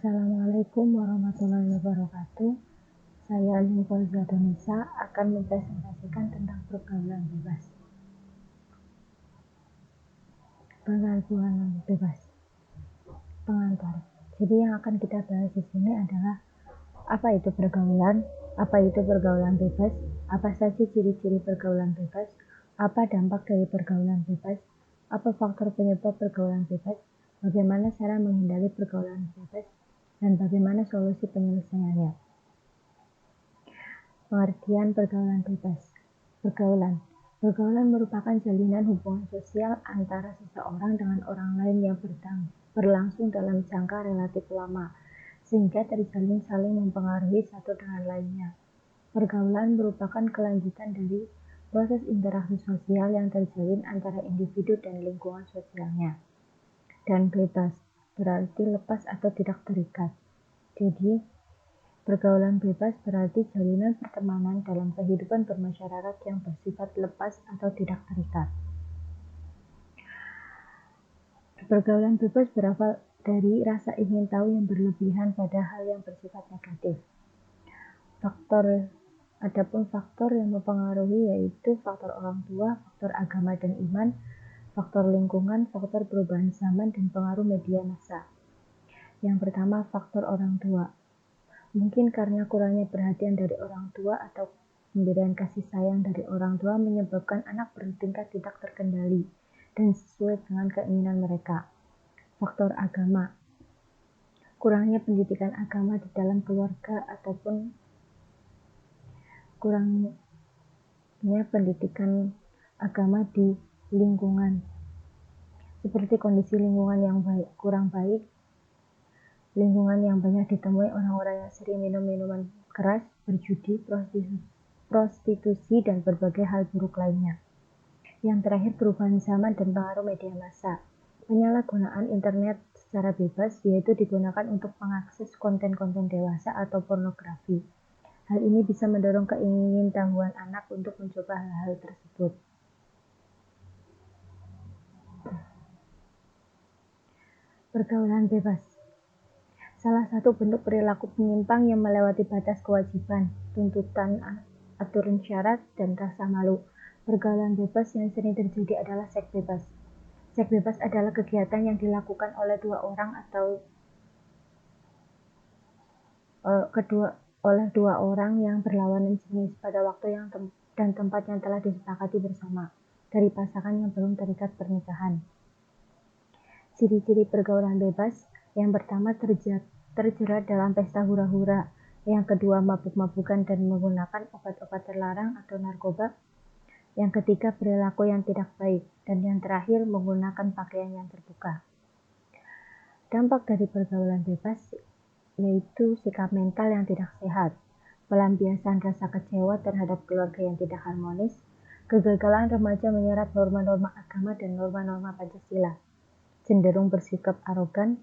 Assalamualaikum warahmatullahi wabarakatuh. Saya Alim Fauzia akan mempresentasikan tentang pergaulan bebas. Pergaulan bebas. Pengantar. Jadi yang akan kita bahas di sini adalah apa itu pergaulan, apa itu pergaulan bebas, apa saja ciri-ciri pergaulan bebas, apa dampak dari pergaulan bebas, apa faktor penyebab pergaulan bebas, bagaimana cara menghindari pergaulan bebas, dan bagaimana solusi penyelesaiannya. Pengertian pergaulan bebas. Pergaulan merupakan jalinan hubungan sosial antara seseorang dengan orang lain yang berlangsung dalam jangka relatif lama, sehingga terjalin saling mempengaruhi satu dengan lainnya. Pergaulan merupakan kelanjutan dari proses interaksi sosial yang terjalin antara individu dan lingkungan sosialnya. Dan bebas berarti lepas atau tidak terikat. Jadi, pergaulan bebas berarti jalinan pertemanan dalam kehidupan bermasyarakat yang bersifat lepas atau tidak terikat. Pergaulan bebas berawal dari rasa ingin tahu yang berlebihan pada hal yang bersifat negatif. Adapun faktor yang mempengaruhi yaitu faktor orang tua, faktor agama dan iman, faktor lingkungan, faktor perubahan zaman, dan pengaruh media massa. Yang pertama, faktor orang tua. Mungkin karena kurangnya perhatian dari orang tua atau pemberian kasih sayang dari orang tua menyebabkan anak bertingkah tidak terkendali dan sesuai dengan keinginan mereka. Faktor agama. Kurangnya pendidikan agama di dalam keluarga ataupun kurangnya pendidikan agama di lingkungan. Seperti kondisi lingkungan yang kurang baik, lingkungan yang banyak ditemui orang-orang yang sering minum minuman keras, berjudi, prostitusi, dan berbagai hal buruk lainnya. Yang terakhir, perubahan zaman dan pengaruh media massa. Penyalahgunaan internet secara bebas, yaitu digunakan untuk mengakses konten-konten dewasa atau pornografi. Hal ini bisa mendorong keingintahuan anak untuk mencoba hal-hal tersebut. Pergaulan bebas. Salah satu bentuk perilaku penyimpang yang melewati batas kewajiban, tuntutan, aturan syarat, dan rasa malu. Pergaulan bebas yang sering terjadi adalah seks bebas. Seks bebas adalah kegiatan yang dilakukan oleh dua orang yang berlawanan jenis pada waktu dan tempat yang telah disepakati bersama dari pasangan yang belum terikat pernikahan. Ciri-ciri pergaulan bebas. Yang pertama, terjerat dalam pesta hura-hura. Yang kedua, mabuk-mabukan dan menggunakan obat-obat terlarang atau narkoba. Yang ketiga, perilaku yang tidak baik. Dan yang terakhir, menggunakan pakaian yang terbuka. Dampak dari pergaulan bebas yaitu sikap mental yang tidak sehat, pelampiasan rasa kecewa terhadap keluarga yang tidak harmonis, kegagalan remaja menyerap norma-norma agama dan norma-norma Pancasila, cenderung bersikap arogan,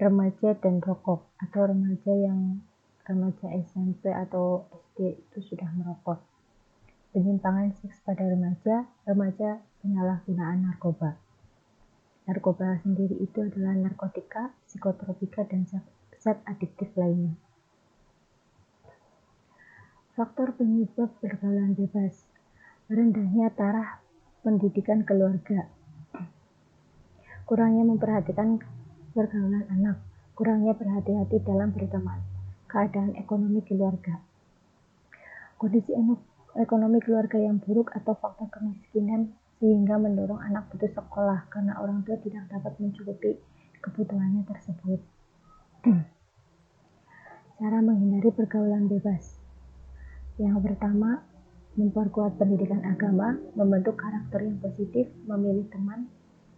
remaja dan rokok, atau remaja SMP atau SD itu sudah merokok, penyimpangan seks pada remaja penyalahgunaan narkoba. Narkoba sendiri itu adalah narkotika, psikotropika, dan zat adiktif lainnya. Faktor penyebab pergaulan bebas. Rendahnya taraf pendidikan keluarga. Kurangnya memperhatikan pergaulan anak. Kurangnya berhati-hati dalam berteman. Keadaan ekonomi keluarga. Kondisi ekonomi keluarga yang buruk atau faktor kemiskinan sehingga mendorong anak putus sekolah karena orang tua tidak dapat mencukupi kebutuhannya tersebut. Cara menghindari pergaulan bebas. Yang pertama, memperkuat pendidikan agama, membentuk karakter yang positif, memilih teman,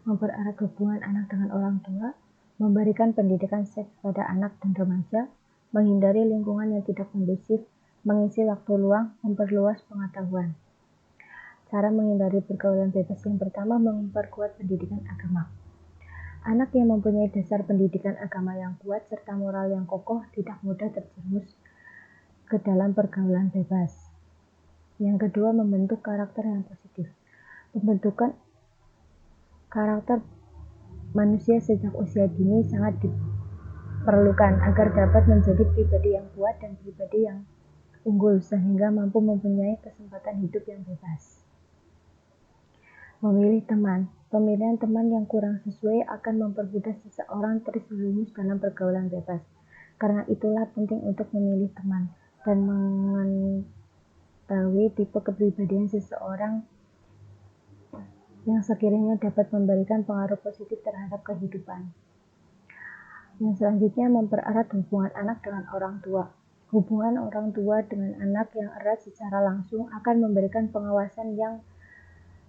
mempererat hubungan anak dengan orang tua, memberikan pendidikan seks pada anak dan remaja, menghindari lingkungan yang tidak kondusif, mengisi waktu luang, memperluas pengetahuan. Cara menghindari pergaulan bebas yang pertama, memperkuat pendidikan agama. Anak yang mempunyai dasar pendidikan agama yang kuat serta moral yang kokoh tidak mudah terjerumus ke dalam pergaulan bebas. Yang kedua, membentuk karakter yang positif. Pembentukan karakter manusia sejak usia dini sangat perlukan agar dapat menjadi pribadi yang kuat dan pribadi yang unggul sehingga mampu mempunyai kesempatan hidup yang bebas. Memilih teman. Pemilihan teman yang kurang sesuai akan mempermudah seseorang terjerumus dalam pergaulan bebas. Karena itulah penting untuk memilih teman dan mengetahui tipe kepribadian seseorang yang sekiranya dapat memberikan pengaruh positif terhadap kehidupan. Yang selanjutnya, mempererat hubungan anak dengan orang tua. Hubungan orang tua dengan anak yang erat secara langsung akan memberikan pengawasan yang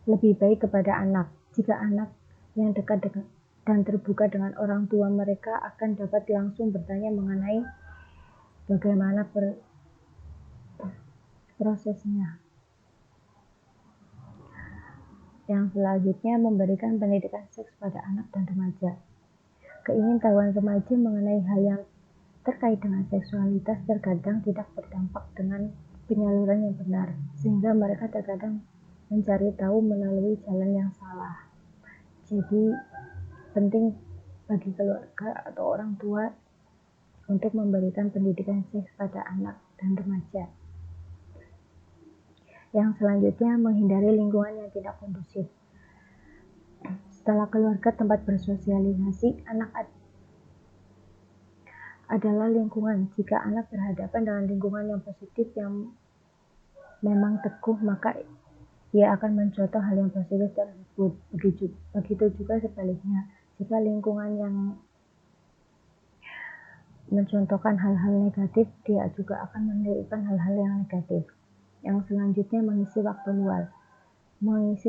lebih baik kepada anak. Jika anak yang dekat dan terbuka dengan orang tua mereka akan dapat langsung bertanya mengenai bagaimana prosesnya. Yang selanjutnya, memberikan pendidikan seks pada anak dan remaja. Keingintahuan remaja mengenai hal yang terkait dengan seksualitas terkadang tidak berdampak dengan penyaluran yang benar, sehingga mereka terkadang mencari tahu melalui jalan yang salah. Jadi, penting bagi keluarga atau orang tua untuk memberikan pendidikan seks pada anak dan remaja. Yang selanjutnya, menghindari lingkungan yang tidak kondusif. Setelah keluarga tempat bersosialisasi, anak adalah lingkungan. Jika anak berhadapan dengan lingkungan yang positif yang memang teguh, maka ia akan mencontoh hal yang positif tersebut. Begitu juga sebaliknya, jika lingkungan yang mencontohkan hal-hal negatif, dia juga akan menirukan hal-hal yang negatif. Yang selanjutnya, mengisi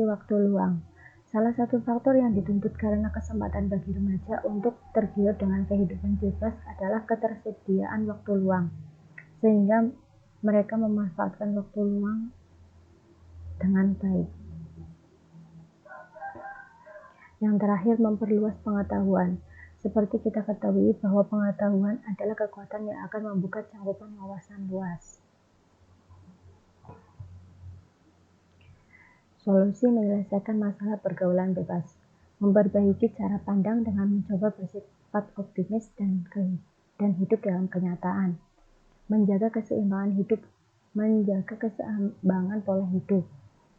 waktu luang. Salah satu faktor yang dituntut karena kesempatan bagi remaja untuk tergiur dengan kehidupan bebas adalah ketersediaan waktu luang, sehingga mereka memanfaatkan waktu luang dengan baik. Yang terakhir, memperluas pengetahuan. Seperti kita ketahui bahwa pengetahuan adalah kekuatan yang akan membuka cakupan wawasan luas. Solusi menyelesaikan masalah pergaulan bebas. Memperbaiki cara pandang dengan mencoba bersifat optimis dan hidup dalam kenyataan. Menjaga keseimbangan pola hidup.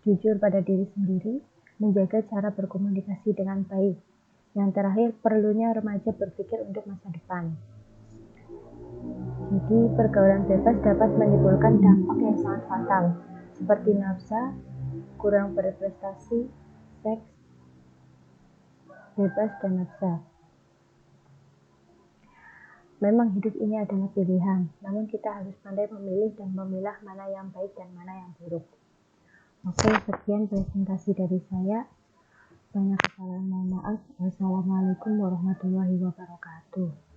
Jujur pada diri sendiri, menjaga cara berkomunikasi dengan baik. Yang terakhir, perlunya remaja berpikir untuk masa depan. Jadi, pergaulan bebas dapat menimbulkan dampak yang sangat fatal, seperti nafsa, kurang berprestasi, seks bebas, dan nafsa. Memang hidup ini adalah pilihan, namun kita harus pandai memilih dan memilah mana yang baik dan mana yang buruk. Oke, sekian presentasi dari saya. Banyak kesalahan, mohon maaf. Wassalamualaikum warahmatullahi wabarakatuh.